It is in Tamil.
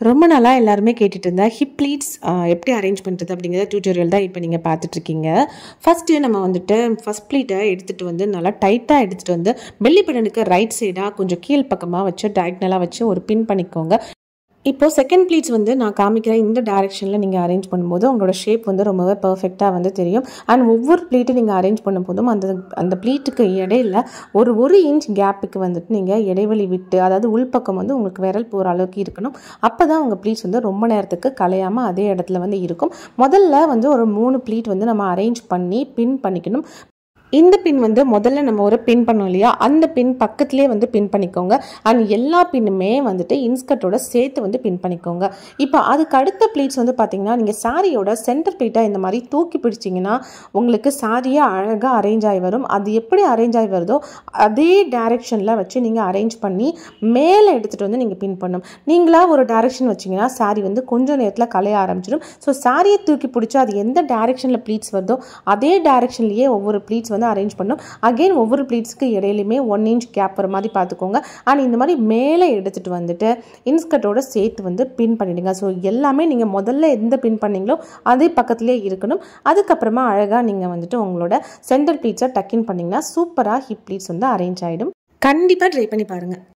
ரொம்ப நாளா எல்லாருமே கேட்டுட்டு இருந்தா ஹிப் ப்ளீட்ஸ் எப்படி அரேஞ்ச் பண்ணுறது அப்படிங்கிற டியூட்டோரியல் தான் இப்போ நீங்கள் பார்த்துட்ருக்கீங்க. ஃபஸ்ட்டு நம்ம வந்துட்டு ஃபஸ்ட் ப்ளீட்டை எடுத்துகிட்டு வந்து நல்லா டைட்டாக எடுத்துகிட்டு வந்து பெல்லி பட்டனுக்கு ரைட் சைடாக கொஞ்சம் கீழ் பக்கமாக வச்சு டயக்னலாக வச்சு ஒரு பின் பண்ணிக்கோங்க. இப்போது செகண்ட் ப்ளீட்ஸ் வந்து நான் காமிக்கிற இந்த டைரெக்ஷனில் நீங்கள் அரேஞ்ச் பண்ணும்போது உங்களோட ஷேப் வந்து ரொம்பவே பர்ஃபெக்டாக வந்து தெரியும். அண்ட் ஒவ்வொரு ப்ளீட்டை நீங்கள் அரேஞ்ச் பண்ணும்போதும் அந்த ப்ளீட்டுக்கு இடையில ஒரு இன்ச் கேப்புக்கு வந்துட்டு நீங்கள் இடைவெளி விட்டு, அதாவது உள்பக்கம் வந்து உங்களுக்கு விரல் போகிற அளவுக்கு இருக்கணும். அப்போ தான் உங்கள் ப்ளீட்ஸ் வந்து ரொம்ப நேரத்துக்கு கலையாமல் அதே இடத்துல வந்து இருக்கும். முதல்ல வந்து ஒரு 3 ப்ளீட் வந்து நம்ம அரேஞ்ச் பண்ணி பின் பண்ணிக்கணும். இந்த பின் வந்து முதல்ல நம்ம ஒரு பின் பண்ணோம் இல்லையா, அந்த பின் பக்கத்துலேயே வந்து பின் பண்ணிக்கோங்க. அண்ட் எல்லா பின்னுமே வந்துட்டு இன்ஸ்கர்ட்டோட சேர்த்து வந்து பின் பண்ணிக்கோங்க. இப்போ அதுக்கு அடுத்த ப்ளீட்ஸ் வந்து பார்த்தீங்கன்னா, நீங்கள் சாரியோட சென்டர் ப்ளீட்டை இந்த மாதிரி தூக்கி பிடிச்சிங்கன்னா உங்களுக்கு சாரியே அழகாக அரேஞ்ச் ஆகி வரும். அது எப்படி அரேஞ்ச் ஆகி வருதோ அதே டைரெக்ஷனில் வச்சு நீங்கள் அரேஞ்ச் பண்ணி மேலே எடுத்துகிட்டு வந்து நீங்கள் பின் பண்ணணும். நீங்களாக ஒரு டைரெக்ஷன் வச்சிங்கன்னா சாரி வந்து கொஞ்சம் நேரத்தில் கலைய ஆரம்பிச்சிடும். ஸோ சாரியை தூக்கி பிடிச்சி அது எந்த டைரெக்ஷனில் ப்ளீட்ஸ் வருதோ அதே டைரெக்ஷன்லேயே ஒவ்வொரு ப்ளீட்ஸ் வந்து அரேஞ்ச் பண்ணும். அகைன் ஒவ்வொரு ப்ளீட்ஸ்க்கு இடையிலுமே 1 இன்ச் கேப் வர மாதிரி பார்த்துக்கோங்க. அண்ட் இந்த மாதிரி மேலே எடுத்துகிட்டு வந்துட்டு இன்ஸ்கர்ட்டோட சேர்த்து வந்து பின் பண்ணிடுங்க. ஸோ எல்லாமே நீங்கள் முதல்ல எந்த பின் பண்ணீங்களோ அதே பக்கத்துலேயே இருக்கணும். அதுக்கப்புறமா அழகாக நீங்கள் வந்துட்டு உங்களோட சென்டர் ப்ளீட்ஸை டக்கின் பண்ணிங்கன்னா சூப்பராக ஹிப் ப்ளீட்ஸ் வந்து அரேஞ்ச் ஆகிடும். கண்டிப்பாக ட்ரை பண்ணி பாருங்கள்.